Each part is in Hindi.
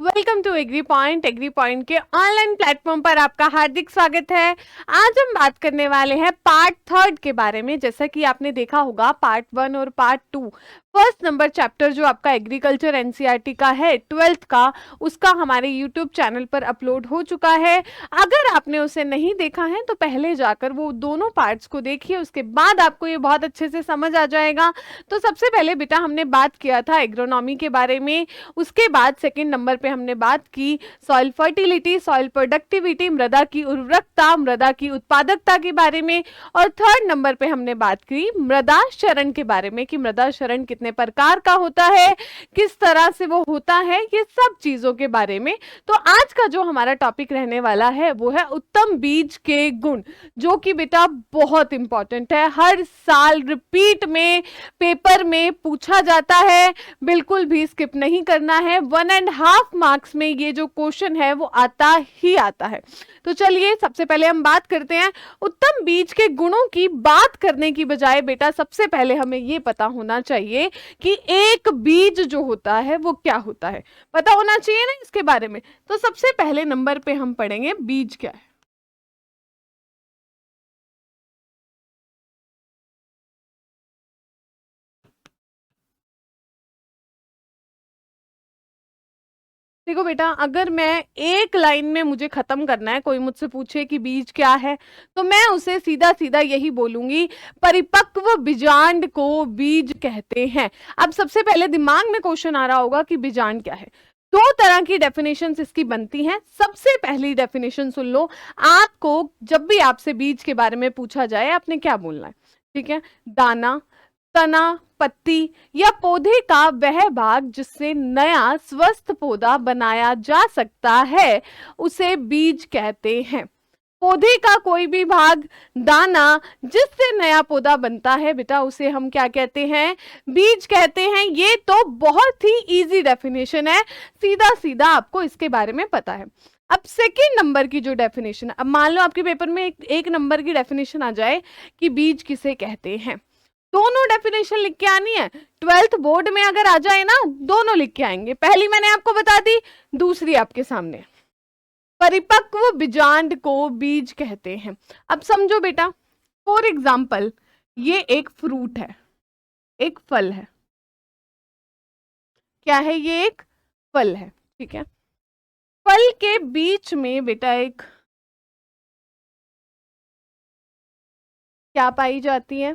वेलकम टू एग्री पॉइंट के ऑनलाइन प्लेटफॉर्म पर आपका हार्दिक स्वागत है। आज हम बात करने वाले हैं पार्ट थर्ड के बारे में। जैसा कि आपने देखा होगा पार्ट वन और part two, first number chapter जो आपका एग्रीकल्चर एनसीईआरटी का है 12th का, उसका हमारे यूट्यूब चैनल पर अपलोड हो चुका है। अगर आपने उसे नहीं देखा है तो पहले जाकर वो दोनों पार्ट्स को देखिए, उसके बाद आपको ये बहुत अच्छे से समझ आ जाएगा। तो सबसे पहले बेटा हमने बात किया था एग्रोनॉमी के बारे में, उसके बाद सेकेंड नंबर पे हमने बात की सॉइल फर्टिलिटी, सॉइल प्रोडक्टिविटी, मृदा की उर्वरकता, मृदा की उत्पादकता के बारे में, और थर्ड नंबर पे हमने बात की मृदा क्षरण के बारे में कि मृदा क्षरण कितने प्रकार का होता है, किस तरह से वो होता है, ये सब चीजों के बारे में। तो आज का जो हमारा टॉपिक रहने वाला है वो है उत्तम बीज के गुण, जो कि बेटा बहुत इंपॉर्टेंट है, हर साल रिपीट में पेपर में पूछा जाता है, बिल्कुल भी स्किप नहीं करना है। 1.5 मार्क्स में ये जो क्वेश्चन है वो आता ही आता है। तो चलिए सबसे पहले हम बात करते हैं उत्तम बीज के गुणों की। बात करने की बजाय बेटा सबसे पहले हमें ये पता होना चाहिए कि एक बीज जो होता है वो क्या होता है, पता होना चाहिए ना इसके बारे में। तो सबसे पहले नंबर पे हम पढ़ेंगे बीज क्या है। देखो बेटा, अगर मैं एक लाइन में मुझे खत्म करना है, कोई मुझसे पूछे कि बीज क्या है, तो मैं उसे सीधा सीधा यही बोलूंगी, परिपक्व बीजांड को बीज कहते हैं। अब सबसे पहले दिमाग में क्वेश्चन आ रहा होगा कि बीजांड क्या है। दो तरह की डेफिनेशन इसकी बनती हैं। सबसे पहली डेफिनेशन सुन लो, आपको जब भी आपसे बीज के बारे में पूछा जाए आपने क्या बोलना है, ठीक है। दाना, तना, पत्ती या पौधे का वह भाग जिससे नया स्वस्थ पौधा बनाया जा सकता है उसे बीज कहते हैं। पौधे का कोई भी भाग, दाना, जिससे नया पौधा बनता है बेटा, उसे हम क्या कहते हैं, बीज कहते हैं। ये तो बहुत ही इजी डेफिनेशन है, सीधा सीधा आपको इसके बारे में पता है। अब सेकेंड नंबर की जो डेफिनेशन, अब मान लो आपके पेपर में एक नंबर की डेफिनेशन आ जाए कि बीज किसे कहते हैं, दोनों डेफिनेशन लिख के आनी है। 12th बोर्ड में अगर आ जाए ना, दोनों लिख के आएंगे। पहली मैंने आपको बता दी, दूसरी आपके सामने। परिपक्व बीजांड को बीज कहते हैं। अब समझो बेटा, फॉर एग्जाम्पल ये एक फ्रूट है, एक फल है। क्या है ये? एक फल है, ठीक है। फल के बीच में बेटा एक क्या पाई जाती है,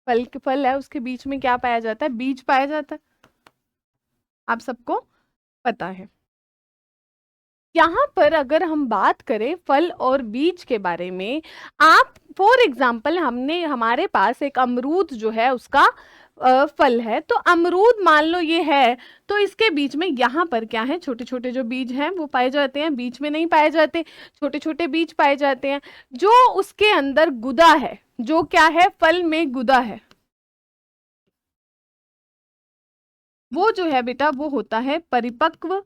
फल है, उसके बीच में क्या पाया जाता है, बीज पाया जाता है। आप सबको पता है। यहाँ पर अगर हम बात करें फल और बीज के बारे में, आप फॉर एग्जाम्पल हमारे पास एक अमरूद जो है उसका फल है, तो अमरूद मान लो ये है, तो इसके बीच में यहाँ पर क्या है, छोटे छोटे जो बीज हैं वो पाए जाते हैं, बीच में नहीं पाए जाते, छोटे छोटे बीज पाए जाते हैं। जो उसके अंदर गुदा है, जो क्या है, फल में गुदा है, वो जो है बेटा वो होता है परिपक्व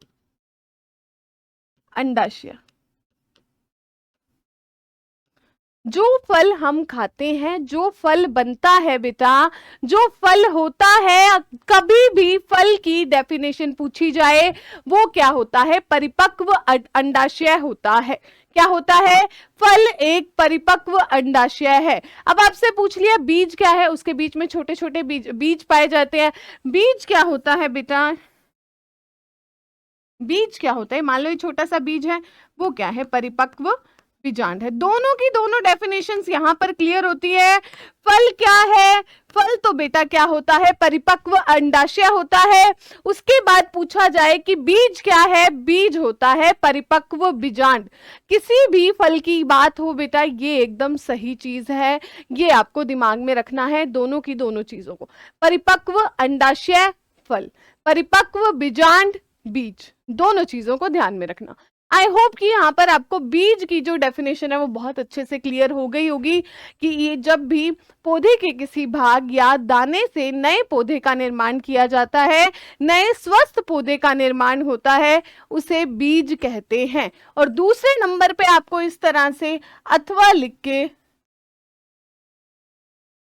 अंडाशय। जो फल हम खाते हैं, जो फल बनता है बेटा, जो फल होता है, कभी भी फल की डेफिनेशन पूछी जाए वो क्या होता है, परिपक्व अंडाशय होता है। क्या होता है? फल एक परिपक्व अंडाशय है। अब आपसे पूछ लिया बीज क्या है, उसके बीच में छोटे छोटे बीज पाए जाते हैं। बीज क्या होता है बेटा, बीज क्या होता है, मान लो ये छोटा सा बीज है, वो क्या है, परिपक्व बीजांड है। दोनों की दोनों डेफिनेशंस यहां पर क्लियर होती है। फल क्या है, फल तो बेटा क्या होता है, परिपक्व अंडाशय होता है। उसके बाद पूछा जाए कि बीज क्या है, बीज होता है परिपक्व बीजांड। किसी भी फल की बात हो बेटा, ये एकदम सही चीज है, ये आपको दिमाग में रखना है, दोनों की दोनों चीजों को, परिपक्व अंडाशय फल, परिपक्व बीजांड बीज, दोनों चीजों को ध्यान में रखना। आई होप कि यहाँ पर आपको बीज की जो डेफिनेशन है वो बहुत अच्छे से क्लियर हो गई होगी कि ये जब भी पौधे के किसी भाग या दाने से नए पौधे का निर्माण किया जाता है, नए स्वस्थ पौधे का निर्माण होता है, उसे बीज कहते हैं। और दूसरे नंबर पे आपको इस तरह से अथवा लिख के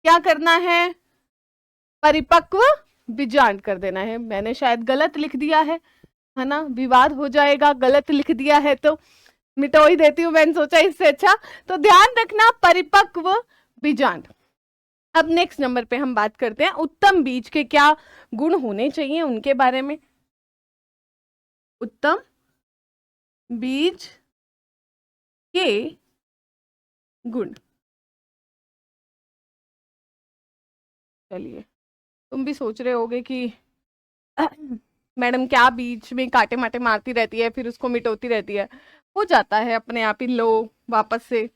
क्या करना है, परिपक्व बीजांड कर देना है। मैंने शायद गलत लिख दिया है, है ना, विवाद हो जाएगा, गलत लिख दिया है तो मिटो ही देती हूँ, मैंने सोचा इससे अच्छा। तो ध्यान रखना, परिपक्व बीजांड। अब नेक्स्ट नंबर पे हम बात करते हैं उत्तम बीज के क्या गुण होने चाहिए उनके बारे में। उत्तम बीज के गुण, चलिए तुम भी सोच रहे होगे कि मैडम क्या बीच में कांटे माटे मारती रहती है फिर उसको मिटोती रहती है, हो जाता है अपने आप ही, लो वापस से।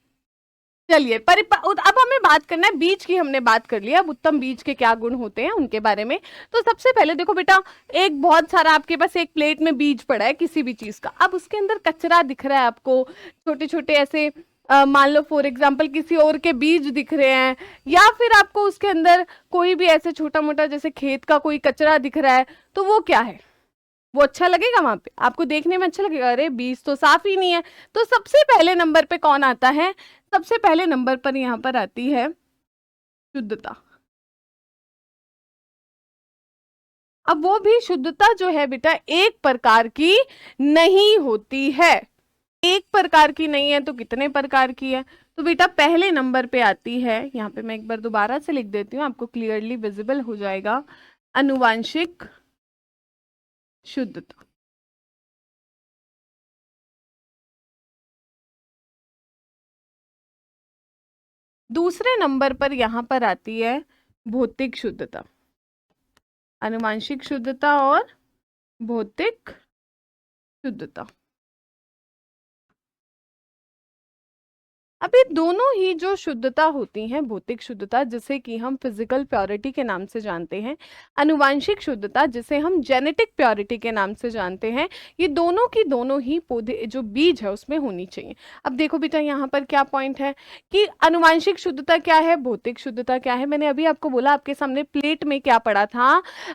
चलिए अब हमें बात करना है बीज की, हमने बात कर लिया, अब उत्तम बीज के क्या गुण होते हैं उनके बारे में। तो सबसे पहले देखो बेटा, एक बहुत सारा आपके पास एक प्लेट में बीज पड़ा है किसी भी चीज का, अब उसके अंदर कचरा दिख रहा है आपको, छोटे छोटे ऐसे मान लो फॉर एग्जाम्पल किसी और के बीज दिख रहे हैं, या फिर आपको उसके अंदर कोई भी ऐसे छोटा मोटा जैसे खेत का कोई कचरा दिख रहा है, तो वो क्या है, वो अच्छा लगेगा वहां पे, आपको देखने में अच्छा लगेगा, अरे बीज तो साफ ही नहीं है। तो सबसे पहले नंबर पे कौन आता है, सबसे पहले नंबर पर यहां पर आती है शुद्धता। अब वो भी शुद्धता जो है बेटा एक प्रकार की नहीं होती है, एक प्रकार की नहीं है तो कितने प्रकार की है। तो बेटा पहले नंबर पे आती है, यहाँ पे मैं एक बार दोबारा से लिख देती हूँ, आपको क्लियरली विजिबल हो जाएगा, अनुवांशिक शुद्धता। दूसरे नंबर पर यहां पर आती है भौतिक शुद्धता, आनुवांशिक शुद्धता और भौतिक शुद्धता। अब ये दोनों ही जो शुद्धता होती हैं, भौतिक शुद्धता जिसे कि हम फिजिकल प्योरिटी के नाम से जानते हैं, आनुवांशिक शुद्धता जिसे हम जेनेटिक प्योरिटी के नाम से जानते हैं, ये दोनों की दोनों ही पौधे जो बीज है उसमें होनी चाहिए। अब देखो बेटा यहाँ पर क्या पॉइंट है कि आनुवांशिक शुद्धता क्या है, भौतिक शुद्धता क्या है। मैंने अभी आपको बोला आपके सामने प्लेट में क्या पड़ा था,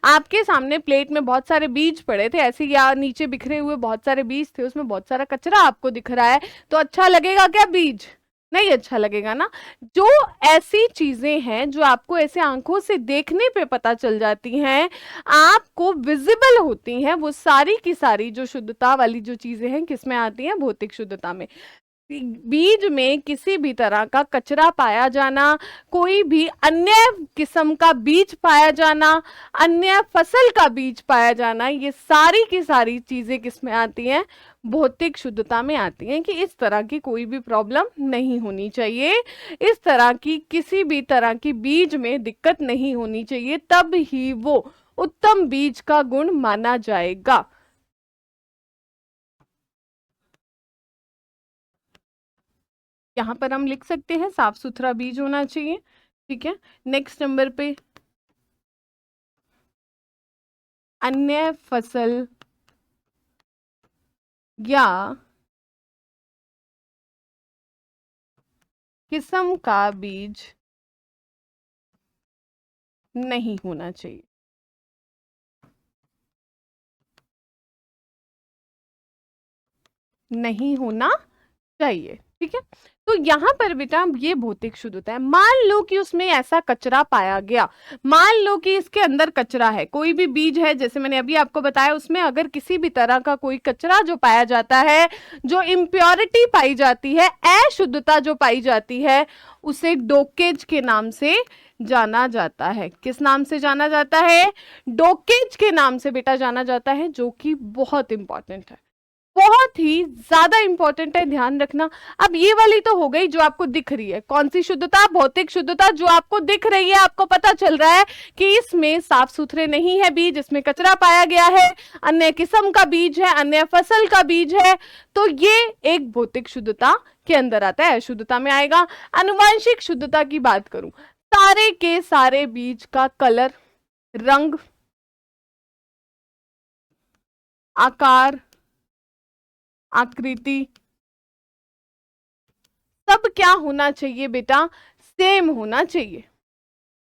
आपके सामने प्लेट में बहुत सारे बीज पड़े थे ऐसे, या नीचे बिखरे हुए बहुत सारे बीज थे, उसमें बहुत सारा कचरा आपको दिख रहा है, तो अच्छा लगेगा क्या बीज, नहीं अच्छा लगेगा ना। जो ऐसी चीजें हैं जो आपको ऐसे आंखों से देखने पे पता चल जाती हैं, आपको विजिबल होती हैं, वो सारी की सारी जो शुद्धता वाली जो चीजें हैं किसमें आती हैं, भौतिक शुद्धता में। बीज में किसी भी तरह का कचरा पाया जाना, कोई भी अन्य किस्म का बीज पाया जाना, अन्य फसल का बीज पाया जाना, ये सारी की सारी चीजें किसमें आती हैं, भौतिक शुद्धता में आती हैं। कि इस तरह की कोई भी प्रॉब्लम नहीं होनी चाहिए, इस तरह की किसी भी तरह की बीज में दिक्कत नहीं होनी चाहिए, तब ही वो उत्तम बीज का गुण माना जाएगा। यहाँ पर हम लिख सकते हैं साफ सुथरा बीज होना चाहिए, ठीक है। नेक्स्ट नंबर पे अन्य फसल या किस्म का बीज नहीं होना चाहिए, नहीं होना चाहिए, ठीक है। तो यहां पर बेटा ये भौतिक शुद्धता है। मान लो कि उसमें ऐसा कचरा पाया गया, मान लो कि इसके अंदर कचरा है, कोई भी बीज है जैसे मैंने अभी आपको बताया, उसमें अगर किसी भी तरह का कोई कचरा जो पाया जाता है, जो इम्प्योरिटी पाई जाती है, अशुद्धता जो पाई जाती है, उसे डोकेज के नाम से जाना जाता है। किस नाम से जाना जाता है, डोकेज के नाम से बेटा जाना जाता है, जो कि बहुत इंपॉर्टेंट है, बहुत ही ज्यादा इंपॉर्टेंट है, ध्यान रखना। अब ये वाली तो हो गई जो आपको दिख रही है, कौन सी शुद्धता, भौतिक शुद्धता, जो आपको दिख रही है, आपको पता चल रहा है कि इसमें साफ सुथरे नहीं है बीज, इसमें कचरा पाया गया है, अन्य किस्म का बीज है, अन्य फसल का बीज है, तो ये एक भौतिक शुद्धता के अंदर आता है, अशुद्धता में आएगा। अनुवांशिक शुद्धता की बात करूं, सारे के सारे बीज का कलर, रंग, आकार, आकृति, सब क्या होना चाहिए बेटा, सेम होना चाहिए,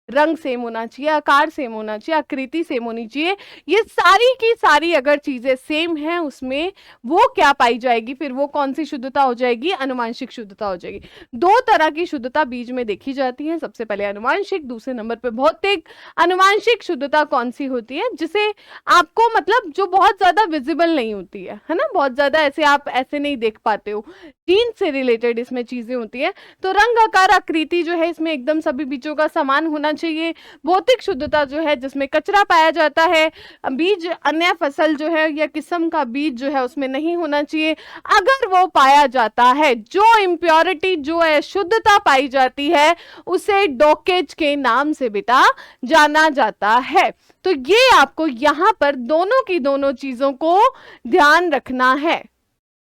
रंग सेम होना चाहिए, आकार सेम होना चाहिए, आकृति सेम होनी चाहिए। ये सारी की सारी अगर चीजें सेम हैं उसमें वो क्या पाई जाएगी, फिर वो कौन सी शुद्धता हो जाएगी, अनुवांशिक शुद्धता हो जाएगी। दो तरह की शुद्धता बीज में देखी जाती है, सबसे पहले अनुवांशिक, दूसरे नंबर पे भौतिक। अनुवांशिक शुद्धता कौन सी होती है, जिसे आपको मतलब जो बहुत ज्यादा विजिबल नहीं होती है ना, बहुत ज्यादा ऐसे आप ऐसे नहीं देख पाते हो, जीन से रिलेटेड इसमें चीजें होती है। तो रंग, आकार, आकृति जो है इसमें एकदम सभी बीजों का समान होना चाहिए। भौतिक शुद्धता जो है जिसमें कचरा पाया जाता है, बीज अन्य फसल जो है या किस्म का बीज जो है उसमें नहीं होना चाहिए। अगर वो पाया जाता है, जो इम्प्योरिटी जो अशुद्धता पाई जाती है उसे डोकेज के नाम से बेटा जाना जाता है। तो ये आपको यहां पर दोनों की दोनों चीजों को ध्यान रखना है।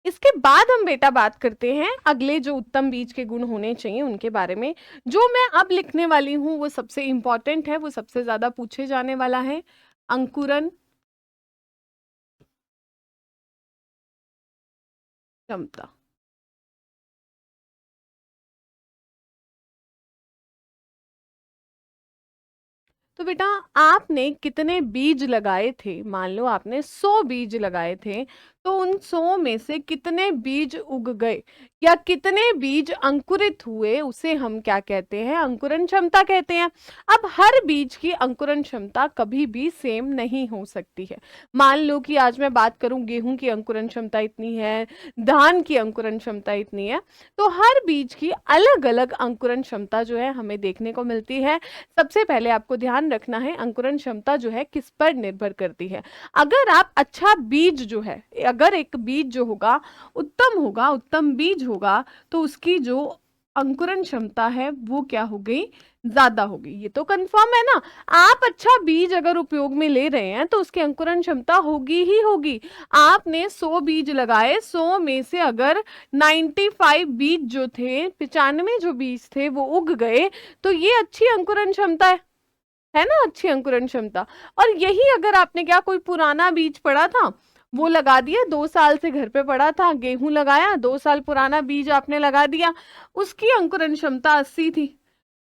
इसके बाद हम बेटा बात करते हैं अगले जो उत्तम बीज के गुण होने चाहिए उनके बारे में। जो मैं अब लिखने वाली हूं वो सबसे इंपॉर्टेंट है, वो सबसे ज्यादा पूछे जाने वाला है। अंकुरण क्षमता। तो बेटा आपने कितने बीज लगाए थे, मान लो आपने 100 बीज लगाए थे, तो उन 100 में से कितने बीज उग गए या कितने बीज अंकुरित हुए उसे हम क्या कहते हैं, अंकुरण क्षमता कहते हैं। अब हर बीज की अंकुरण क्षमता कभी भी सेम नहीं हो सकती है। मान लो कि आज मैं बात करूं गेहूं की अंकुरण क्षमता इतनी है, धान की अंकुरण क्षमता इतनी है, तो हर बीज की अलग अलग अंकुरण क्षमता जो है हमें देखने को मिलती है। सबसे पहले आपको ध्यान रखना है अंकुरण क्षमता जो है किस पर निर्भर करती है। अगर आप अच्छा बीज जो है, अगर एक बीज जो होगा होगा, उत्तम बीज होगा, तो उसकी जो अंकुरण क्षमता है वो क्या हो गई, ज्यादा होगी। ये तो कंफर्म है ना। आप अच्छा बीज अगर उपयोग में ले रहे हैं तो उसकी अंकुरण क्षमता होगी ही होगी। आपने 100 बीज लगाए, 100 में से अगर 95 बीज जो थे, 95 जो बीज थे वो उग गए, तो ये अच्छी अंकुरण क्षमता है ना, अच्छी अंकुरण क्षमता। और यही अगर आपने क्या कोई पुराना बीज पड़ा था वो लगा दिया, 2 साल से घर पे पड़ा था, गेहूं लगाया, 2 साल पुराना बीज आपने लगा दिया, उसकी अंकुरण क्षमता 80 थी,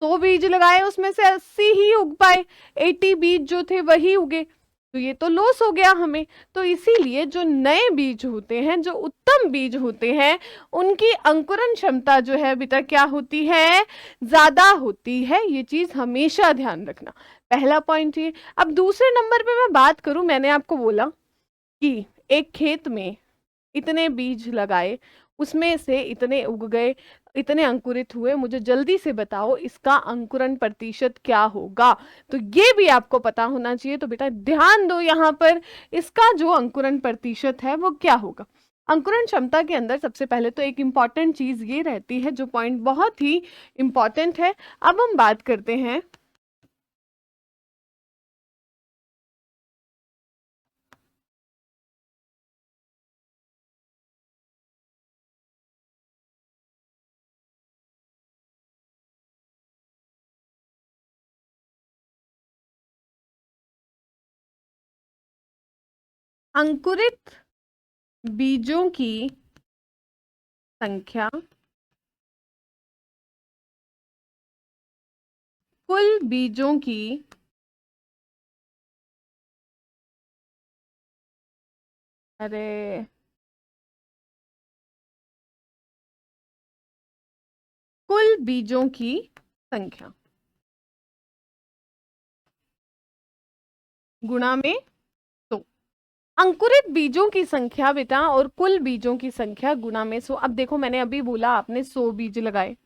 100 बीज लगाए उसमें से 80 ही उग पाए, 80 बीज जो थे वही उगे, तो ये तो लॉस हो गया हमें। तो इसीलिए जो नए बीज होते हैं, जो उत्तम बीज होते हैं, उनकी अंकुरण क्षमता जो है बेटा क्या होती है, ज्यादा होती है। ये चीज हमेशा ध्यान रखना, पहला पॉइंट ये। अब दूसरे नंबर पे मैं बात करूं, मैंने आपको बोला कि एक खेत में इतने बीज लगाए, उसमें से इतने उग गए, इतने अंकुरित हुए, मुझे जल्दी से बताओ इसका अंकुरण प्रतिशत क्या होगा। तो ये भी आपको पता होना चाहिए। तो बेटा ध्यान दो यहाँ पर, इसका जो अंकुरण प्रतिशत है वो क्या होगा। अंकुरण क्षमता के अंदर सबसे पहले तो एक इंपॉर्टेंट चीज ये रहती है, जो पॉइंट बहुत ही इंपॉर्टेंट है। अब हम बात करते हैं अंकुरित बीजों की संख्या कुल बीजों की अरे कुल बीजों की संख्या गुणा में 100। अंकुरित बीजों की संख्या बेटा और कुल बीजों की संख्या गुणा में 100। अब देखो मैंने अभी बोला आपने 100 बीज लगाए,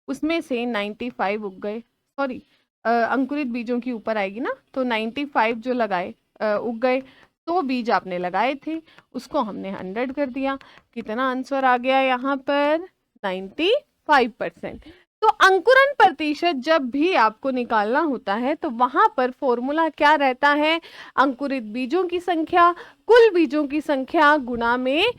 उसमें से 95 उग गए, सॉरी अंकुरित बीजों की ऊपर आएगी ना, तो 95 जो लगाए उग गए। 100 बीज आपने लगाए थे, उसको हमने 100 कर दिया, कितना आंसर आ गया यहाँ पर, 95%। तो अंकुरण प्रतिशत जब भी आपको निकालना होता है तो वहां पर फॉर्मूला क्या रहता है, अंकुरित बीजों की संख्या कुल बीजों की संख्या गुणा में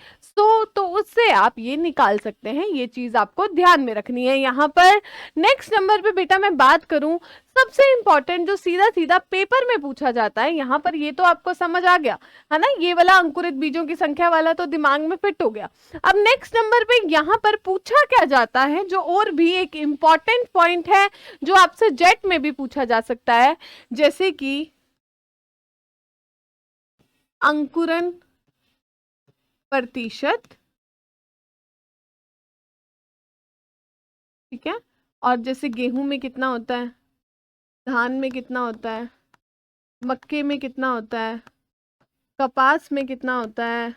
तो उससे आप ये निकाल सकते हैं। ये चीज आपको ध्यान में रखनी है यहाँ पर। नेक्स्ट नंबर पे बेटा मैं बात करूं, सबसे इंपॉर्टेंट जो सीधा सीधा पेपर में पूछा जाता है यहाँ पर, ये तो आपको समझ आ गया है ना, ये वाला अंकुरित बीजों की संख्या वाला तो दिमाग में फिट हो गया। अब नेक्स्ट नंबर पे यहाँ पर पूछा क्या जाता है, जो और भी एक इंपॉर्टेंट पॉइंट है जो आपसे जेट में भी पूछा जा सकता है, जैसे कि अंकुरन प्रतिशत, ठीक है। और जैसे गेहूं में कितना होता है, धान में कितना होता है, मक्के में कितना होता है, कपास में कितना होता है।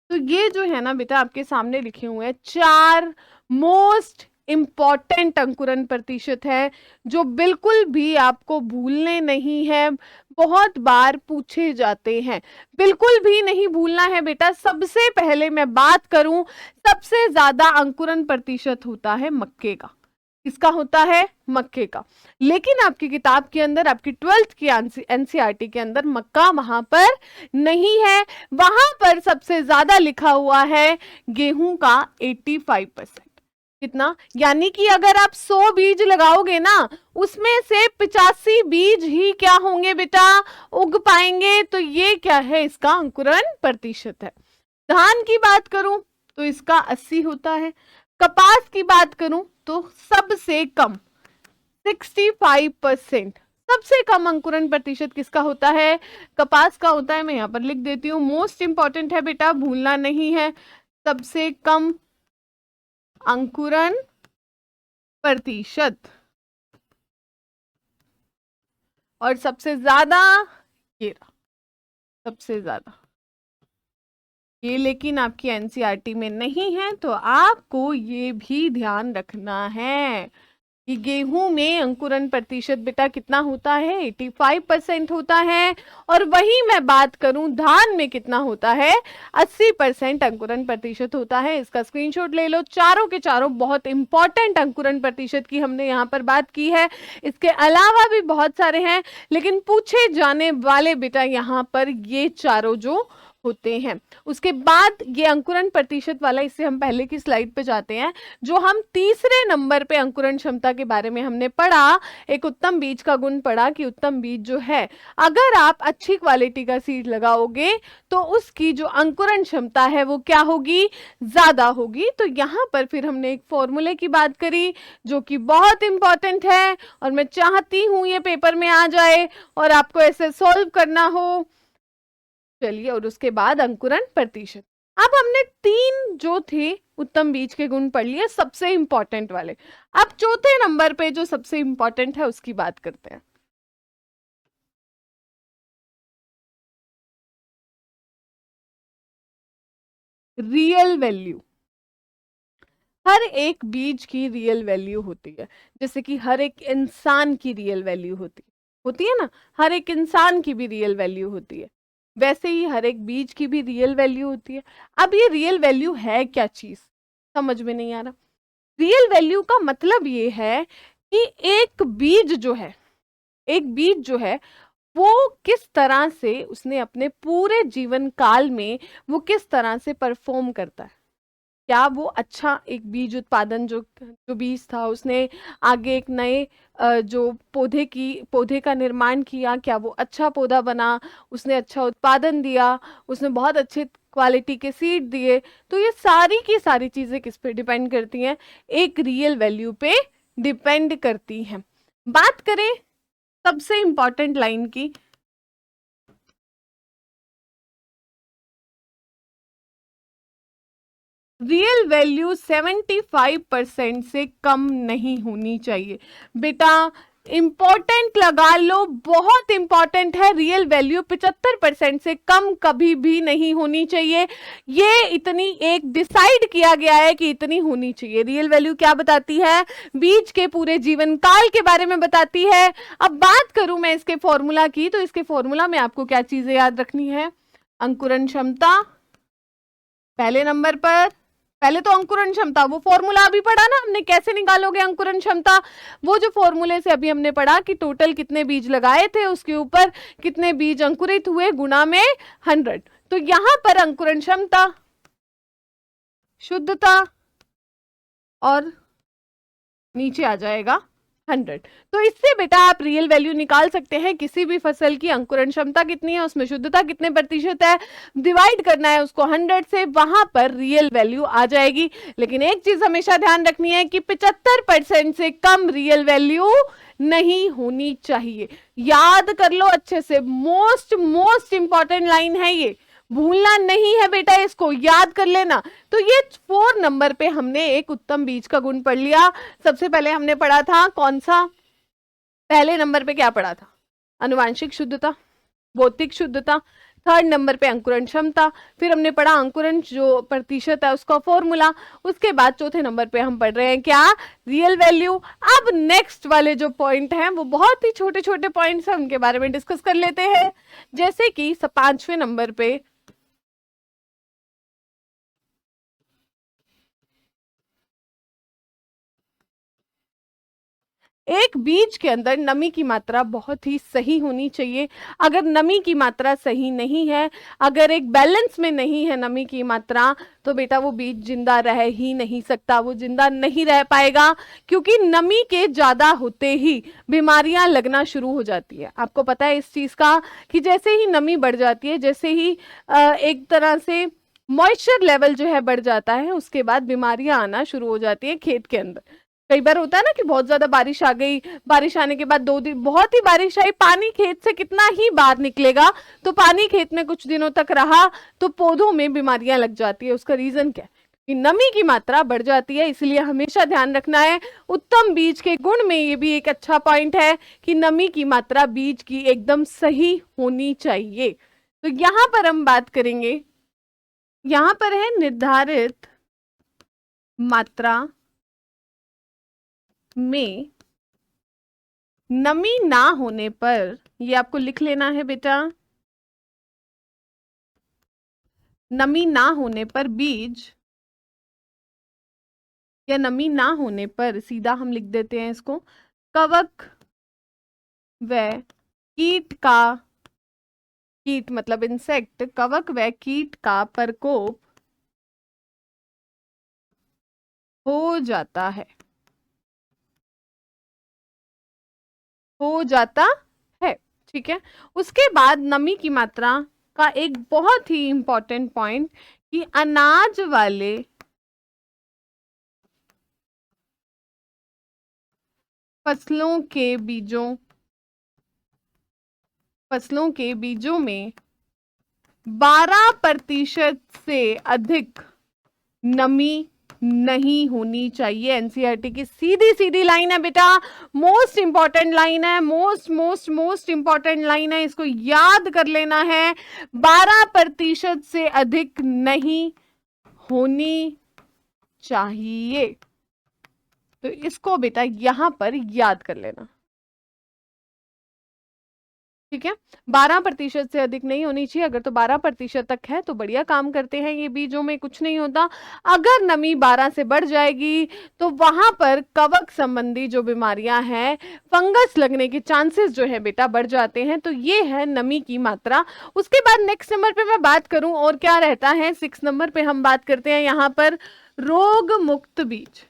तो ये जो है ना बेटा आपके सामने लिखे हुए हैं 4 मोस्ट इंपॉर्टेंट अंकुरन प्रतिशत है, जो बिल्कुल भी आपको भूलने नहीं है, बहुत बार पूछे जाते हैं। बिल्कुल भी नहीं भूलना है बेटा। सबसे पहले मैं बात करूं, सबसे ज्यादा अंकुरन प्रतिशत होता है मक्के का। किसका होता है? मक्के का। लेकिन आपकी किताब के अंदर, आपकी 12th की एनसीईआरटी के अंदर मक्का वहां पर नहीं है, वहां पर सबसे ज्यादा लिखा हुआ है गेहूं का 85%। कितना? यानी कि अगर आप 100 बीज लगाओगे ना, उसमें से 85 बीज ही क्या होंगे बेटा? उग पाएंगे। तो ये क्या है? इसका अंकुरन प्रतिशत है। धान की बात करूं तो इसका 80 होता है। कपास की बात करूं तो सबसे कम 65%। सबसे कम अंकुरन प्रतिशत किसका होता है? कपास का होता है। मैं यहां पर लिख देती हूं, मोस्ट इंपॉर्टेंट है बेटा, भूलना नहीं है। सबसे कम अंकुरन प्रतिशत और सबसे ज्यादा ये रहा, सबसे ज्यादा ये, लेकिन आपकी एनसीईआरटी में नहीं है, तो आपको ये भी ध्यान रखना है कि गेहूं में अंकुरन प्रतिशत बेटा कितना होता है? 85% होता है। और वही मैं बात करूं धान में कितना होता है? 80% अंकुरन प्रतिशत होता है। इसका स्क्रीनशॉट ले लो। चारों के चारों बहुत इंपॉर्टेंट अंकुरन प्रतिशत की हमने यहाँ पर बात की है। इसके अलावा भी बहुत सारे हैं, लेकिन पूछे जाने वाले बेटा यहाँ पर ये चारों जो होते हैं। उसके बाद ये अंकुरन प्रतिशत वाला, इससे हम पहले की स्लाइड पे जाते हैं। जो हम तीसरे नंबर पे अंकुरन क्षमता के बारे में हमने पढ़ा, एक उत्तम बीज का गुण पढ़ा कि उत्तम बीज जो है, अगर आप अच्छी क्वालिटी का सीड लगाओगे तो उसकी जो अंकुरन क्षमता है वो क्या होगी? ज्यादा होगी। तो यहाँ पर फिर हमने एक फॉर्मूले की बात करी जो कि बहुत इंपॉर्टेंट है, और मैं चाहती हूं ये पेपर में आ जाए और आपको ऐसे सॉल्व करना हो। चलिए, और उसके बाद अंकुरन प्रतिशत। अब हमने 3 जो थे उत्तम बीज के गुण पढ़ लिए, सबसे इंपॉर्टेंट वाले। अब चौथे नंबर पे जो सबसे इंपॉर्टेंट है उसकी बात करते हैं। Real value. हर एक बीज की रियल वैल्यू होती है, जैसे कि हर एक इंसान की रियल वैल्यू होती है ना, हर एक इंसान की भी रियल वैल्यू होती है, वैसे ही हर एक बीज की भी रियल वैल्यू होती है। अब ये रियल वैल्यू है क्या चीज? समझ में नहीं आ रहा। रियल वैल्यू का मतलब ये है कि एक बीज जो है, एक बीज जो है वो किस तरह से उसने अपने पूरे जीवन काल में वो किस तरह से परफॉर्म करता है। क्या वो अच्छा एक बीज उत्पादन, जो जो बीज था उसने आगे एक नए जो पौधे का निर्माण किया, क्या वो अच्छा पौधा बना, उसने अच्छा उत्पादन दिया, उसने बहुत अच्छे क्वालिटी के सीड दिए। तो ये सारी की सारी चीजें किस पे डिपेंड करती हैं? एक रियल वैल्यू पे डिपेंड करती हैं। बात करें सबसे इंपॉर्टेंट लाइन की, रियल वैल्यू 75% से कम नहीं होनी चाहिए बेटा। इंपॉर्टेंट लगा लो, बहुत इंपॉर्टेंट है। रियल वैल्यू 75% से कम कभी भी नहीं होनी चाहिए। ये इतनी एक डिसाइड किया गया है कि इतनी होनी चाहिए। रियल वैल्यू क्या बताती है? बीज के पूरे जीवन काल के बारे में बताती है। अब बात करूं मैं इसके फॉर्मूला की, तो इसके फॉर्मूला में आपको क्या चीजें याद रखनी है? अंकुरन क्षमता पहले नंबर पर। पहले तो अंकुरन क्षमता, वो फॉर्मूला अभी पढ़ा ना हमने, कैसे निकालोगे अंकुरन क्षमता? वो जो फॉर्मूले से अभी हमने पढ़ा कि टोटल कितने बीज लगाए थे, उसके ऊपर कितने बीज अंकुरित हुए गुणा में 100। तो यहां पर अंकुरन क्षमता शुद्धता और नीचे आ जाएगा 100। तो इससे बेटा आप रियल वैल्यू निकाल सकते हैं किसी भी फसल की। अंकुरण क्षमता कितनी है, उसमें शुद्धता कितने प्रतिशत है, डिवाइड करना है उसको 100 से, वहां पर रियल वैल्यू आ जाएगी। लेकिन एक चीज हमेशा ध्यान रखनी है कि 75% से कम रियल वैल्यू नहीं होनी चाहिए। याद कर लो अच्छे से, मोस्ट मोस्ट इंपॉर्टेंट लाइन है ये, भूलना नहीं है बेटा, इसको याद कर लेना। तो ये 4 नंबर पे हमने एक उत्तम बीज का गुण पढ़ लिया। सबसे पहले हमने पढ़ा था कौन सा, पहले नंबर पे क्या पढ़ा था, आनुवांशिक शुद्धता, भौतिक शुद्धता। 3rd नंबर पे अंकुरण क्षमता, फिर हमने पढ़ा अंकुरण जो प्रतिशत है उसका फॉर्मूला। उसके बाद 4थे नंबर पे हम पढ़ रहे हैं क्या, रियल वैल्यू। अब नेक्स्ट वाले जो पॉइंट हैं वो बहुत ही छोटे छोटे पॉइंट्स हैं, उनके बारे में डिस्कस कर लेते हैं। जैसे कि 5वें नंबर पे एक बीज के अंदर नमी की मात्रा बहुत ही सही होनी चाहिए। अगर नमी की मात्रा सही नहीं है, अगर एक बैलेंस में नहीं है नमी की मात्रा, तो बेटा वो बीज जिंदा रह ही नहीं सकता, वो जिंदा नहीं रह पाएगा। क्योंकि नमी के ज्यादा होते ही बीमारियां लगना शुरू हो जाती है। आपको पता है इस चीज का कि जैसे ही नमी बढ़ जाती है, जैसे ही एक तरह से मॉइस्चर लेवल जो है बढ़ जाता है, उसके बाद बीमारियां आना शुरू हो जाती है खेत के अंदर। कई बार होता है ना कि बहुत ज्यादा बारिश आ गई, बारिश आने के बाद 2 दिन बहुत ही बारिश आई, पानी खेत से कितना ही बाहर निकलेगा, तो पानी खेत में कुछ दिनों तक रहा तो पौधों में बीमारियां लग जाती है। उसका रीजन क्या है कि नमी की मात्रा बढ़ जाती है। इसलिए हमेशा ध्यान रखना है। उत्तम बीज के गुण में ये भी एक अच्छा पॉइंट है कि नमी की मात्रा बीज की एकदम सही होनी चाहिए। तो यहां पर हम बात करेंगे, यहां पर है निर्धारित मात्रा में नमी ना होने पर, ये आपको लिख लेना है बेटा, नमी ना होने पर बीज, या नमी ना होने पर सीधा हम लिख देते हैं इसको, कवक व कीट का, कीट मतलब इंसेक्ट, कवक व कीट का प्रकोप हो जाता है, हो जाता है। ठीक है। उसके बाद नमी की मात्रा का एक बहुत ही इंपॉर्टेंट पॉइंट कि अनाज वाले फसलों के बीजों, फसलों के बीजों में 12% से अधिक नमी नहीं होनी चाहिए। एनसीईआरटी की सीधी सीधी लाइन है बेटा, मोस्ट इंपॉर्टेंट लाइन है, most most most important line है, इसको याद कर लेना है। 12% से अधिक नहीं होनी चाहिए। तो इसको बेटा यहां पर याद कर लेना। ठीक है, 12% से अधिक नहीं होनी चाहिए। अगर तो 12% तक है तो बढ़िया काम करते हैं ये बीजों में, कुछ नहीं होता। अगर नमी 12 से बढ़ जाएगी तो वहां पर कवक संबंधी जो बीमारियां हैं, फंगस लगने के चांसेस जो है बेटा बढ़ जाते हैं। तो ये है नमी की मात्रा। उसके बाद नेक्स्ट नंबर पे मैं बात करूं और क्या रहता है, 6 नंबर पे हम बात करते हैं यहाँ पर रोग मुक्त बीज।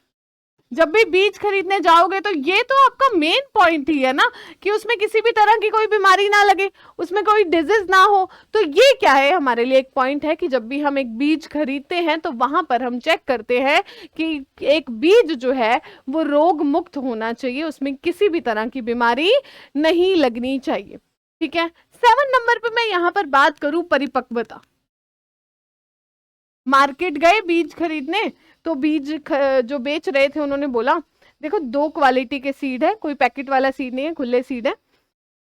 जब भी बीज खरीदने जाओगे तो ये तो आपका मेन पॉइंट ही है ना, कि उसमें किसी भी तरह की कोई बीमारी ना लगे, उसमें कोई डिजीज ना हो। तो ये क्या है, हमारे लिए एक पॉइंट है कि जब भी हम एक बीज खरीदते हैं तो वहां पर हम चेक करते हैं कि एक बीज जो है वो रोग मुक्त होना चाहिए, उसमें किसी भी तरह की बीमारी नहीं लगनी चाहिए। ठीक है। 7 नंबर पे मैं यहां पर बात करूं परिपक्वता। मार्केट गए बीज खरीदने, तो बीज जो बेच रहे थे उन्होंने बोला देखो 2 क्वालिटी के सीड है, कोई पैकेट वाला सीड नहीं है, खुले सीड है,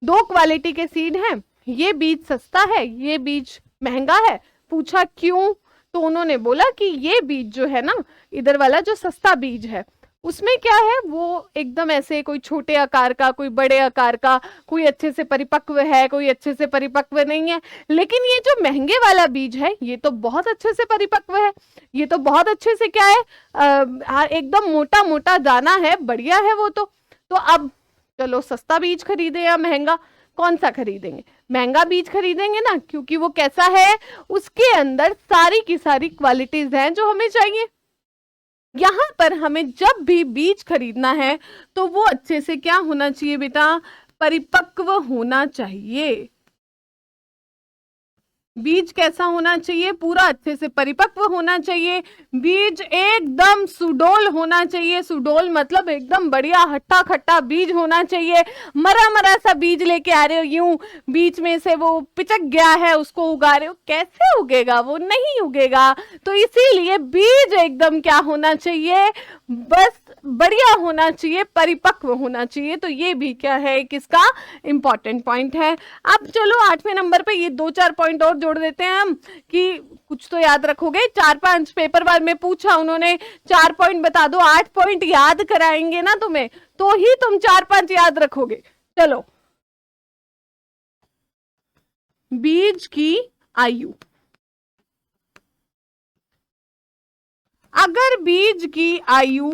2 क्वालिटी के सीड हैं, ये बीज सस्ता है, ये बीज महंगा है। पूछा क्यों, तो उन्होंने बोला कि ये बीज जो है ना, इधर वाला जो सस्ता बीज है उसमें क्या है, वो एकदम ऐसे कोई छोटे आकार का, कोई बड़े आकार का, कोई अच्छे से परिपक्व है, कोई अच्छे से परिपक्व नहीं है। लेकिन ये जो महंगे वाला बीज है ये तो बहुत अच्छे से परिपक्व है, ये तो बहुत अच्छे से क्या है, एकदम मोटा मोटा दाना है, बढ़िया है वो तो अब चलो सस्ता बीज खरीदे या महंगा, कौन सा खरीदेंगे? महंगा बीज खरीदेंगे ना, क्योंकि वो कैसा है, उसके अंदर सारी की सारी क्वालिटीज हैं जो हमें चाहिए। यहां पर हमें जब भी बीज खरीदना है तो वो अच्छे से क्या होना चाहिए बेटा, परिपक्व होना चाहिए। बीज कैसा होना चाहिए, पूरा अच्छे से परिपक्व होना चाहिए। बीज एकदम सुडोल होना चाहिए। सुडोल मतलब एकदम बढ़िया हट्टा खट्टा बीज होना चाहिए। मरा मरा सा बीज लेके आ रहे हो, यूं बीच में से वो पिचक गया है, उसको उगा रहे हो, कैसे उगेगा? वो नहीं उगेगा। तो इसीलिए बीज एकदम क्या होना चाहिए, बस बढ़िया होना चाहिए, परिपक्व होना चाहिए। तो ये भी क्या है, किसका इंपॉर्टेंट पॉइंट है। अब चलो 8वें नंबर पे ये 2-4 पॉइंट और जोड़ देते हैं हम, कि कुछ तो याद रखोगे। 4-5 पेपर बार में पूछा उन्होंने, 4 पॉइंट बता दो, 8 पॉइंट याद कराएंगे ना तुम्हें, तो ही तुम 4-5 याद रखोगे। चलो, बीज की आयु, अगर बीज की आयु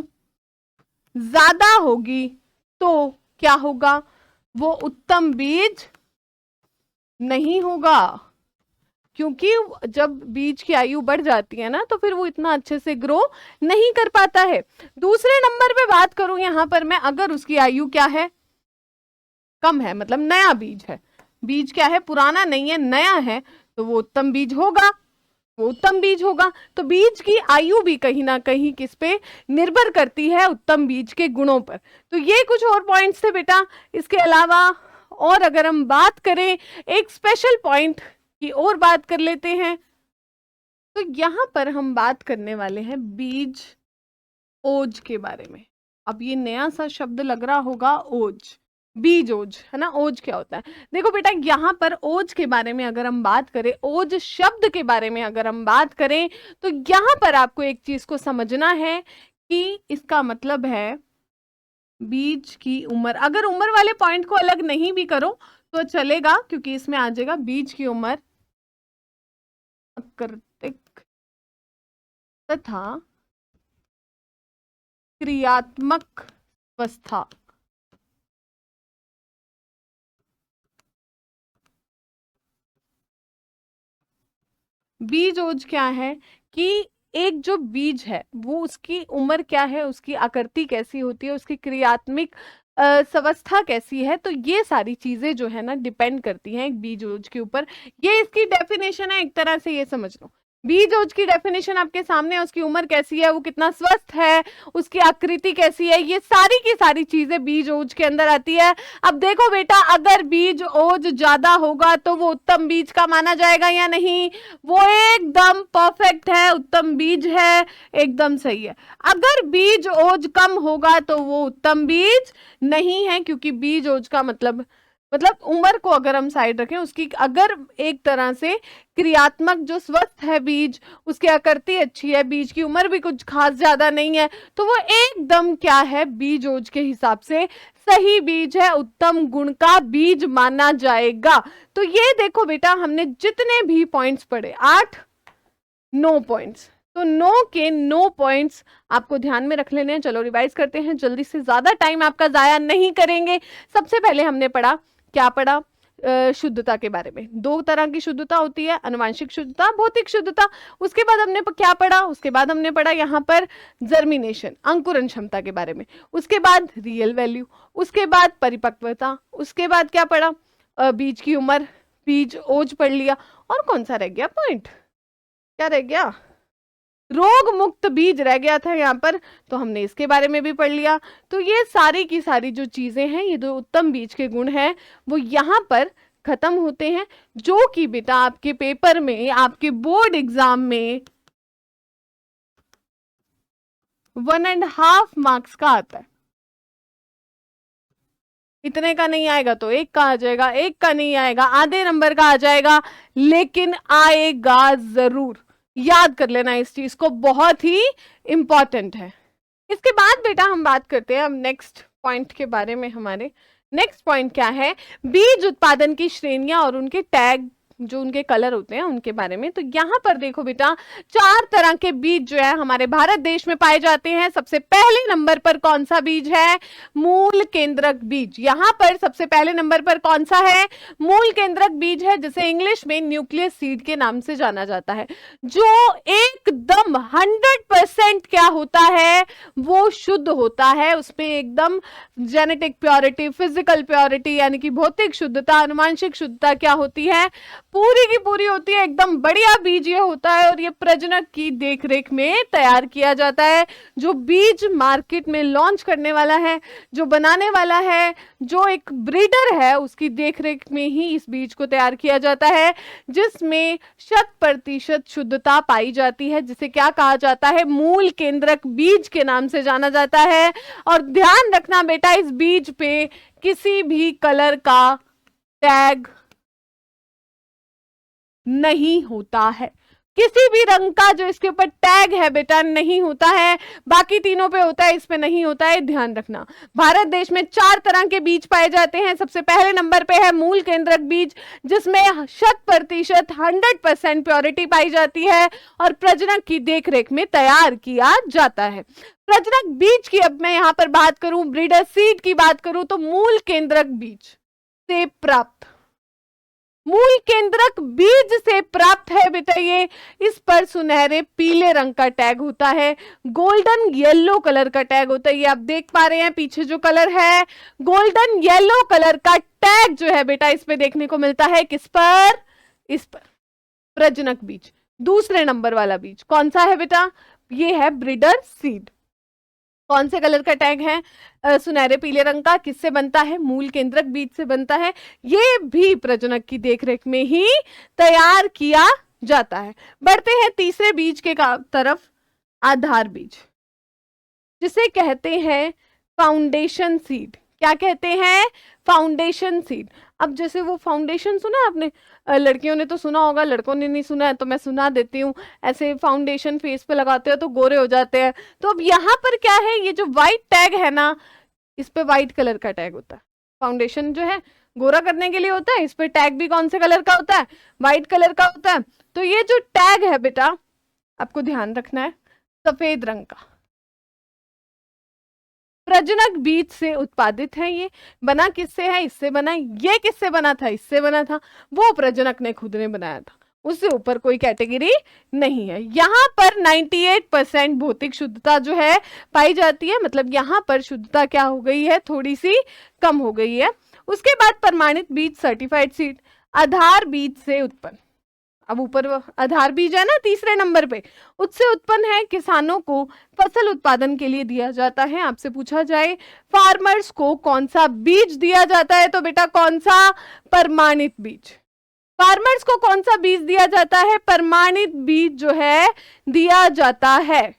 ज्यादा होगी तो क्या होगा, वो उत्तम बीज नहीं होगा। क्योंकि जब बीज की आयु बढ़ जाती है ना, तो फिर वो इतना अच्छे से ग्रो नहीं कर पाता है। दूसरे नंबर पे बात करूं यहां पर मैं, अगर उसकी आयु क्या है, कम है, मतलब नया बीज है, बीज क्या है, पुराना नहीं है, नया है, तो वो उत्तम बीज होगा, वो उत्तम बीज होगा। तो बीज की आयु भी कहीं ना कहीं किस पे निर्भर करती है, उत्तम बीज के गुणों पर। तो ये कुछ और पॉइंट्स थे बेटा। इसके अलावा और अगर हम बात करें, एक स्पेशल पॉइंट की और बात कर लेते हैं, तो यहां पर हम बात करने वाले हैं बीज ओज के बारे में। अब ये नया सा शब्द लग रहा होगा, ओज, बीज ओज, है ना। ओज क्या होता है, देखो बेटा, यहां पर ओज के बारे में अगर हम बात करें, ओज शब्द के बारे में अगर हम बात करें, तो यहां पर आपको एक चीज को समझना है कि इसका मतलब है बीज की उम्र। अगर उम्र वाले पॉइंट को अलग नहीं भी करो तो चलेगा, क्योंकि इसमें आ जाएगा बीज की उम्र आकृतिक तथा क्रियात्मक अवस्था। बीज ओज क्या है कि एक जो बीज है वो उसकी उम्र क्या है, उसकी आकृति कैसी होती है, उसकी क्रियात्मक अवस्था कैसी है, तो ये सारी चीजें जो है ना डिपेंड करती हैं एक बीज ओज के ऊपर। ये इसकी डेफिनेशन है, एक तरह से ये समझ लो। बीज ओज की डेफिनेशन आपके सामने है, उसकी उम्र कैसी है, वो कितना स्वस्थ है, उसकी आकृति कैसी है, ये सारी की सारी चीजें बीज ओज के अंदर आती है। अब देखो बेटा, अगर बीज ओज ज्यादा होगा तो वो उत्तम बीज का माना जाएगा या नहीं, वो एकदम परफेक्ट है, उत्तम बीज है, एकदम सही है। अगर बीज ओज कम होगा तो वो उत्तम बीज नहीं है, क्योंकि बीज ओज का मतलब उम्र को अगर हम साइड रखें, उसकी अगर एक तरह से क्रियात्मक जो स्वस्थ है बीज, उसकी आकृति अच्छी है, बीज की उम्र भी कुछ खास ज्यादा नहीं है, तो वो एकदम क्या है, बीज ओज के हिसाब से सही बीज है, उत्तम गुण का बीज माना जाएगा। तो ये देखो बेटा, हमने जितने भी पॉइंट्स पढ़े, 8-9 पॉइंट्स, तो 9 के 9 पॉइंट्स आपको ध्यान में रख लेने हैं। चलो रिवाइज करते हैं जल्दी से, ज्यादा टाइम आपका जाया नहीं करेंगे। सबसे पहले हमने पढ़ा, क्या पढ़ा, शुद्धता के बारे में। 2 तरह की शुद्धता होती है, आनुवांशिक शुद्धता, भौतिक शुद्धता। उसके बाद हमने क्या पढ़ा, उसके बाद हमने पढ़ा यहाँ पर जर्मिनेशन, अंकुरण क्षमता के बारे में। उसके बाद रियल वैल्यू, उसके बाद परिपक्वता, उसके बाद क्या पढ़ा, बीज की उम्र, बीज ओज पढ़ लिया। और कौन सा रह गया पॉइंट, क्या रह गया, रोग मुक्त बीज रह गया था यहाँ पर, तो हमने इसके बारे में भी पढ़ लिया। तो ये सारी की सारी जो चीजें हैं, ये जो उत्तम बीज के गुण हैं, वो यहाँ पर खत्म होते हैं, जो कि बेटा आपके पेपर में, आपके बोर्ड एग्जाम में 1.5 मार्क्स का आता है। इतने का नहीं आएगा तो 1 का आ जाएगा, 1 का नहीं आएगा आधे नंबर का आ जाएगा, लेकिन आएगा जरूर। याद कर लेना इस चीज को, बहुत ही इंपॉर्टेंट है। इसके बाद बेटा हम बात करते हैं अब नेक्स्ट पॉइंट के बारे में। हमारे नेक्स्ट पॉइंट क्या है, बीज उत्पादन की श्रेणियां और उनके टैग जो उनके कलर होते हैं उनके बारे में। तो यहाँ पर देखो बेटा 4 तरह के बीज जो है हमारे भारत देश में पाए जाते हैं। सबसे पहले नंबर पर कौन सा बीज है? मूल केंद्रक बीज। यहाँ पर सबसे पहले नंबर पर कौन सा है? मूल केंद्रक बीज है, जिसे इंग्लिश में न्यूक्लियस सीड के नाम से जाना जाता है, जो एकदम 100% क्या होता है? वो शुद्ध होता है। उसमें एकदम जेनेटिक प्योरिटी, फिजिकल प्योरिटी यानी कि भौतिक शुद्धता, आनुवांशिक शुद्धता क्या होती है? पूरी की पूरी होती है। एकदम बढ़िया बीज ये होता है और ये प्रजनक की देखरेख में तैयार किया जाता है। जो बीज मार्केट में लॉन्च करने वाला है, जो बनाने वाला है, जो एक ब्रीडर है, उसकी देखरेख में ही इस बीज को तैयार किया जाता है, जिसमें 100% शुद्धता पाई जाती है, जिसे क्या कहा जाता है? मूल केंद्रक बीज के नाम से जाना जाता है। और ध्यान रखना बेटा, इस बीज पे किसी भी कलर का टैग नहीं होता है। किसी भी रंग का जो इसके ऊपर टैग है बेटा नहीं होता है। बाकी तीनों पे होता है, इस पे नहीं होता है, ध्यान रखना। भारत देश में 4 तरह के बीज पाए जाते हैं। सबसे पहले नंबर पे है मूल केंद्रक बीज, जिसमें 100% प्योरिटी पाई जाती है और प्रजनक की देखरेख में तैयार किया जाता है। प्रजनक बीज की अब मैं यहां पर बात करूं, ब्रीडर सीड की बात करूं, तो मूल केंद्रक बीज से प्राप्त, मूल केंद्रक बीज से प्राप्त है बेटा ये। इस पर सुनहरे पीले रंग का टैग होता है, गोल्डन येलो कलर का टैग होता है। ये आप देख पा रहे हैं पीछे जो कलर है, गोल्डन येलो कलर का टैग जो है बेटा इस पे देखने को मिलता है। किस पर? इस पर, प्रजनक बीज। दूसरे नंबर वाला बीज कौन सा है बेटा? ये है ब्रीडर सीड। कौन से कलर का टैग है? सुनहरे पीले रंग का। किससे बनता है? मूल केंद्रक बीज से बनता है। ये भी प्रजनक की देखरेख में ही तैयार किया जाता है। बढ़ते हैं तीसरे बीज के तरफ, आधार बीज, जिसे कहते हैं फाउंडेशन सीड। क्या कहते हैं? Foundation seed. अब जैसे वो फाउंडेशन सुना आपने, लड़कियों ने तो सुना होगा, लड़कों ने नहीं सुना है तो मैं सुना देती हूँ। ऐसे फाउंडेशन फेस पे लगाते हो तो गोरे हो जाते हैं। तो अब यहाँ पर क्या है? ये जो व्हाइट टैग है ना, इस पे व्हाइट कलर का टैग होता है। फाउंडेशन जो है गोरा करने के लिए होता है, इस पे टैग भी कौन से कलर का होता है? व्हाइट कलर का होता है। तो ये जो टैग है बेटा, आपको ध्यान रखना है, सफेद रंग का। प्रजनक बीज से उत्पादित है। ये बना किससे है? इससे बना। ये किससे बना था? इससे बना था। वो प्रजनक ने खुद ने बनाया था, उससे ऊपर कोई कैटेगरी नहीं है। यहाँ पर 98% भौतिक शुद्धता जो है पाई जाती है, मतलब यहाँ पर शुद्धता क्या हो गई है? थोड़ी सी कम हो गई है। उसके बाद प्रमाणित बीज, सर्टिफाइड सीड, आधार बीज से उत्पन्न। अब ऊपर आधार बीज है ना तीसरे नंबर पे, उससे उत्पन्न है। किसानों को फसल उत्पादन के लिए दिया जाता है। आपसे पूछा जाए फार्मर्स को कौन सा बीज दिया जाता है, तो बेटा कौन सा? प्रमाणित बीज। फार्मर्स को कौन सा बीज दिया जाता है? प्रमाणित बीज जो है दिया जाता है।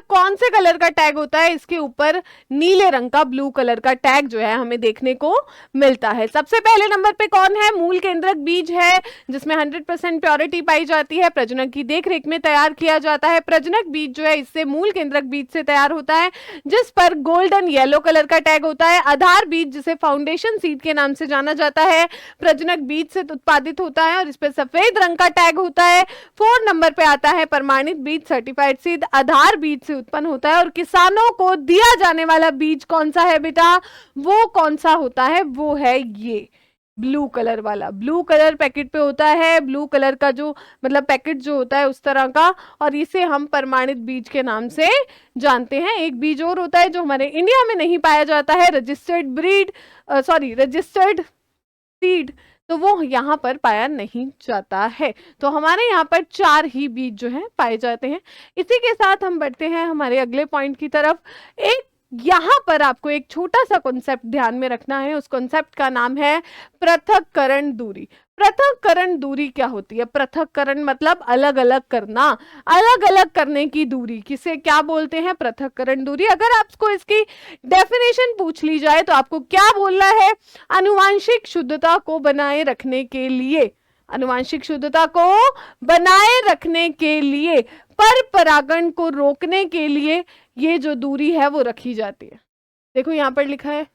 कौन से कलर का टैग होता है? इसके ऊपर नीले रंग का, ब्लू कलर का टैग जो है हमें देखने को मिलता है। सबसे पहले नंबर पे कौन है? मूल केंद्रक बीज है, जिसमें 100% प्योरिटी पाई जाती है, प्रजनक की देखरेख में तैयार किया जाता है। प्रजनक बीज जो है इससे मूल केंद्रक बीज से तैयार होता है, जिस पर गोल्डन येलो कलर का टैग होता है। आधार बीज, जिसे फाउंडेशन सीड के नाम से जाना जाता है, प्रजनक बीज से उत्पादित होता है और इस पर सफेद रंग का टैग होता है। 4 नंबर पे आता है प्रमाणित बीज, सर्टिफाइड सीड, आधार बीज से उत्पन्न होता है। और किसानों को दिया जाने वाला बीज कौन सा है बेटा? वो कौन सा होता है? वो है ये ब्लू कलर वाला। ब्लू कलर पैकेट पे होता है, ब्लू कलर का जो मतलब पैकेट जो होता है उस तरह का, और इसे हम प्रमाणित बीज के नाम से जानते हैं। एक बीज और होता है जो हमारे इंडिया में नहीं पाया जाता है, रजिस्टर्ड सीड, तो वो यहाँ पर पाया नहीं जाता है। तो हमारे यहाँ पर 4 ही बीज जो हैं पाए जाते हैं। इसी के साथ हम बढ़ते हैं हमारे अगले पॉइंट की तरफ। एक यहाँ पर आपको एक छोटा सा कॉन्सेप्ट ध्यान में रखना है। उस कॉन्सेप्ट का नाम है पृथक्करण दूरी। पृथक्करण दूरी क्या होती है? पृथक्करण मतलब अलग अलग करना, अलग अलग करने की दूरी, किसे क्या बोलते हैं? पृथक्करण दूरी। अगर आपको इसकी डेफिनेशन पूछ ली जाए तो आपको क्या बोलना है? आनुवांशिक शुद्धता को बनाए रखने के लिए, आनुवांशिक शुद्धता को बनाए रखने के लिए, पर परागण को रोकने के लिए ये जो दूरी है वो रखी जाती है। देखो यहां पर लिखा है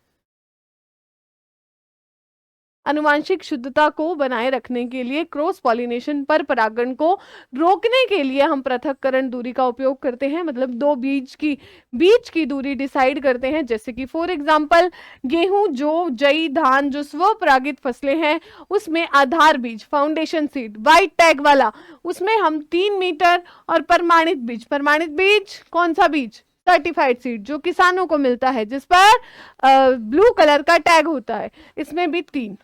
अनुवांशिक शुद्धता को बनाए रखने के लिए, क्रॉस पॉलिनेशन पर परागण को रोकने के लिए हम पृथक्करण दूरी का उपयोग करते हैं। मतलब दो बीज की दूरी डिसाइड करते हैं। जैसे कि फॉर एग्जांपल गेहूं, जौ, जई, धान जो स्वपरागित फसलें हैं उसमें आधार बीज, फाउंडेशन सीड, व्हाइट टैग वाला, उसमें हम 3 मीटर, और प्रमाणित बीज कौन सा बीज? सर्टिफाइड सीड जो किसानों को मिलता है जिस पर ब्लू कलर का टैग होता है, इसमें भी 3।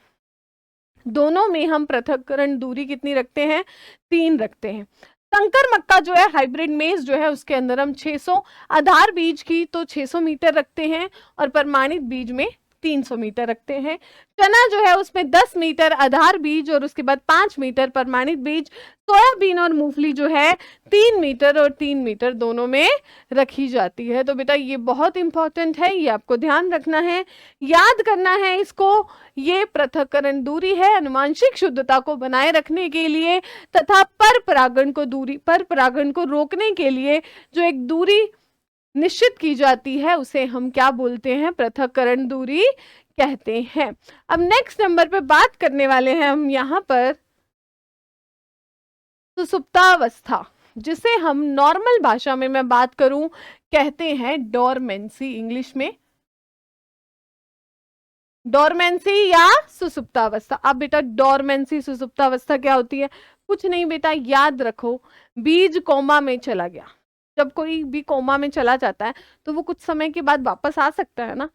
दोनों में हम पृथक्करण दूरी कितनी रखते हैं? 3 रखते हैं। संकर मक्का जो है, हाइब्रिड मेज जो है, उसके अंदर हम 600, आधार बीज की तो 600 मीटर रखते हैं और प्रमाणित बीज में 300 मीटर रखते हैं। चना जो है उसमें 10 मीटर आधार बीज और उसके बाद 5 मीटर प्रमाणित बीज। सोयाबीन और मूंगफली जो है 3 मीटर और 3 मीटर दोनों में रखी जाती है। तो बेटा ये बहुत इंपॉर्टेंट है, ये आपको ध्यान रखना है, याद करना है इसको। ये पृथक्करण दूरी है अनुवांशिक शुद्धता को बनाए रखने के लिए तथा पर परागण को रोकने के लिए जो एक दूरी निश्चित की जाती है उसे हम क्या बोलते हैं? पृथक्करण दूरी कहते हैं। अब नेक्स्ट नंबर पे बात करने वाले हैं हम यहाँ पर सुसुप्तावस्था, जिसे हम नॉर्मल भाषा में मैं बात करूं कहते हैं डोरमेंसी। इंग्लिश में डोरमेंसी या सुसुप्तावस्था। अब बेटा डोरमेंसी सुसुप्तावस्था क्या होती है? कुछ नहीं बेटा, याद रखो, बीज कोमा में चला गया। जब कोई भी कोमा में चला जाता है तो वो कुछ समय के बाद वापस आ सकता है ना,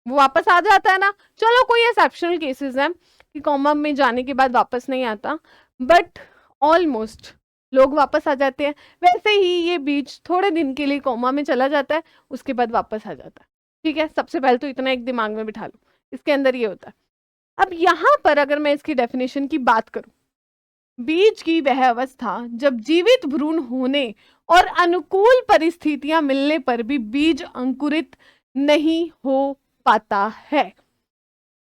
वो वापस आ जाता है ना। चलो कोई एक्सेप्शनल केसेस हैं कि कोमा में जाने के बाद वापस नहीं आता, बट ऑलमोस्ट लोग वापस आ जाते हैं। वैसे ही ये बीज थोड़े दिन के लिए कोमा में चला जाता है, उसके बाद वापस आ जाता है। ठीक है, सबसे पहले तो इतना एक दिमाग में बिठा लो, इसके अंदर ये होता है। अब यहाँ पर अगर मैं इसकी डेफिनेशन की बात करूं, बीज की वह अवस्था जब जीवित भ्रूण होने और अनुकूल परिस्थितियां मिलने पर भी बीज अंकुरित नहीं हो पाता है।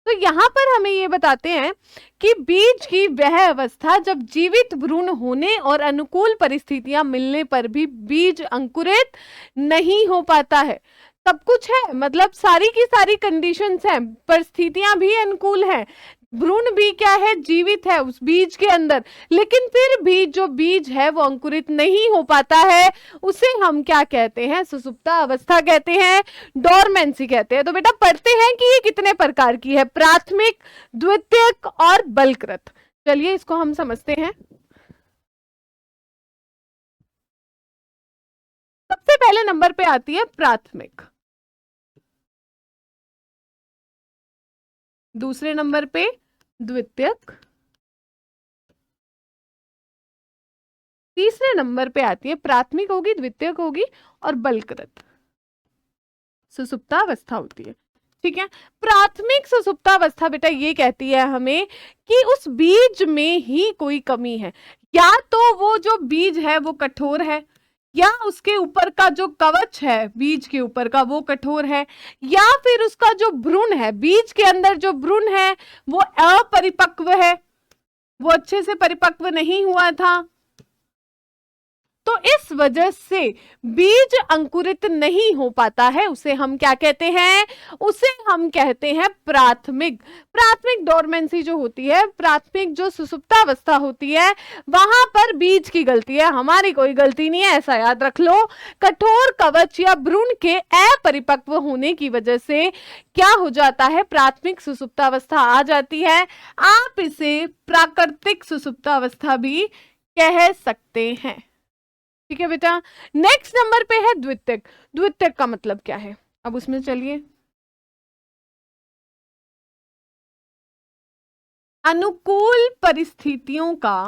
तो यहाँ पर हमें ये बताते हैं कि बीज की वह अवस्था जब जीवित भ्रूण होने और अनुकूल परिस्थितियां मिलने पर भी बीज अंकुरित नहीं हो पाता है। सब कुछ है, मतलब सारी की सारी कंडीशंस हैं, परिस्थितियां भी अनुकूल हैं, भ्रूण भी क्या है? जीवित है उस बीज के अंदर, लेकिन फिर भी जो बीज है वो अंकुरित नहीं हो पाता है। उसे हम क्या कहते हैं? सुसुप्ता अवस्था कहते हैं, डोरमेंसी कहते हैं। तो बेटा पढ़ते हैं कि ये कितने प्रकार की है, प्राथमिक, द्वितीयक और बलकृत। चलिए इसको हम समझते हैं। सबसे पहले नंबर पे आती है प्राथमिक, दूसरे नंबर पे द्वितीयक, तीसरे नंबर पे आती है प्राथमिक होगी, द्वितीयक होगी और बलकृत सुसुप्तावस्था होती है। ठीक है, प्राथमिक सुसुप्तावस्था बेटा ये कहती है हमें कि उस बीज में ही कोई कमी है, या तो वो जो बीज है वो कठोर है, या उसके ऊपर का जो कवच है बीज के ऊपर का वो कठोर है, या फिर उसका जो भ्रूण है, बीज के अंदर जो भ्रूण है वो अपरिपक्व है, वो अच्छे से परिपक्व नहीं हुआ था। तो इस वजह से बीज अंकुरित नहीं हो पाता है। उसे हम क्या कहते हैं? उसे हम कहते हैं प्राथमिक। प्राथमिक डोरमेंसी जो होती है, प्राथमिक जो सुसुप्तावस्था होती है, वहां पर बीज की गलती है, हमारी कोई गलती नहीं है, ऐसा याद रख लो। कठोर कवच या भ्रूण के अपरिपक्व होने की वजह से क्या हो जाता है? प्राथमिक सुसुप्तावस्था आ जाती है। आप इसे प्राकृतिक सुसुप्तावस्था भी कह सकते हैं। ठीक है बेटा, नेक्स्ट नंबर पे है द्वितीयक। द्वितीयक का मतलब क्या है? अब उसमें चलिए, अनुकूल परिस्थितियों का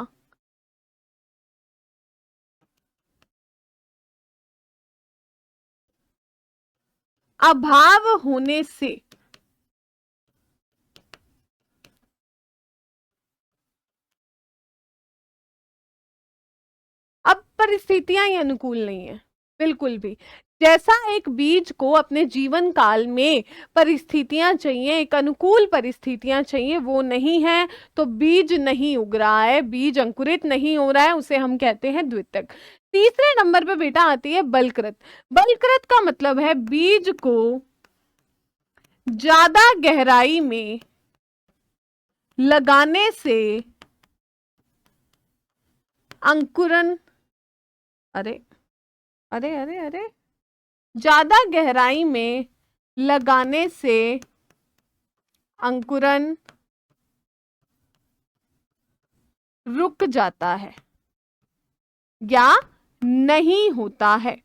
अभाव होने से अब परिस्थितियां ही अनुकूल नहीं है बिल्कुल भी। जैसा एक बीज को अपने जीवन काल में परिस्थितियां चाहिए, एक अनुकूल परिस्थितियां चाहिए, वो नहीं है, तो बीज नहीं उग रहा है, बीज अंकुरित नहीं हो रहा है, उसे हम कहते हैं द्वितीयक। तीसरे नंबर पे बेटा आती है बलकृत। बलकृत का मतलब है बीज को ज्यादा गहराई में लगाने से अंकुरन, अरे अरे अरे अरे, ज्यादा गहराई में लगाने से अंकुरन रुक जाता है या नहीं होता है।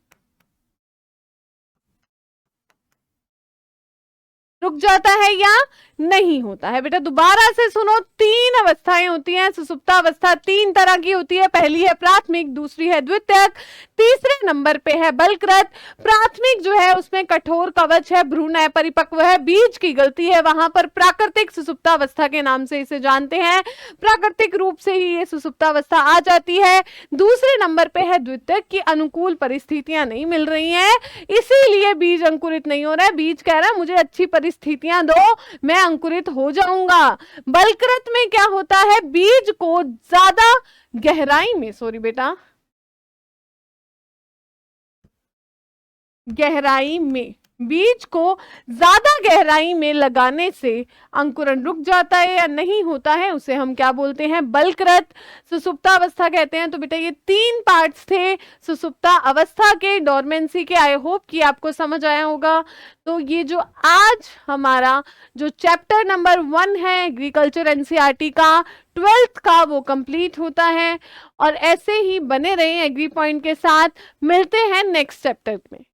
रुक जाता है या नहीं होता है। बेटा दोबारा से सुनो, 3 अवस्थाएं होती हैं सुसुप्तावस्था, 3 तरह की होती है। पहली है प्राथमिक, दूसरी है द्वितीयक, तीसरे नंबर पे है बलकृत। प्राथमिक जो है उसमें कठोर कवच है, भ्रूण अपरिपक्व है, बीज की गलती है, वहां पर प्राकृतिक सुसुप्तावस्था के नाम से इसे जानते हैं। प्राकृतिक रूप से ही ये सुसुप्तावस्था आ जाती है। दूसरे नंबर पे है द्वितीयक की अनुकूल परिस्थितियां नहीं मिल रही हैं, इसीलिए बीज अंकुरित नहीं हो रहा है। बीज कह रहा है मुझे अच्छी परिस्थितियां दो, मैं अंकुरित हो जाऊंगा। बलकृत में क्या होता है, बीज को ज्यादा गहराई में, सॉरी बेटा, गहराई में, बीज को ज्यादा गहराई में लगाने से अंकुरण रुक जाता है या नहीं होता है, उसे हम क्या बोलते हैं, बलकृत सुसुप्तावस्था कहते हैं। तो बेटा ये 3 पार्ट्स थे सुसुप्ता अवस्था के, डोरमेंसी के। आई होप कि आपको समझ आया होगा। तो ये जो आज हमारा जो चैप्टर नंबर 1 है एग्रीकल्चर एनसीईआरटी का 12th का, वो कंप्लीट होता है। और ऐसे ही बने रहें एग्री पॉइंट के साथ। मिलते हैं नेक्स्ट चैप्टर में।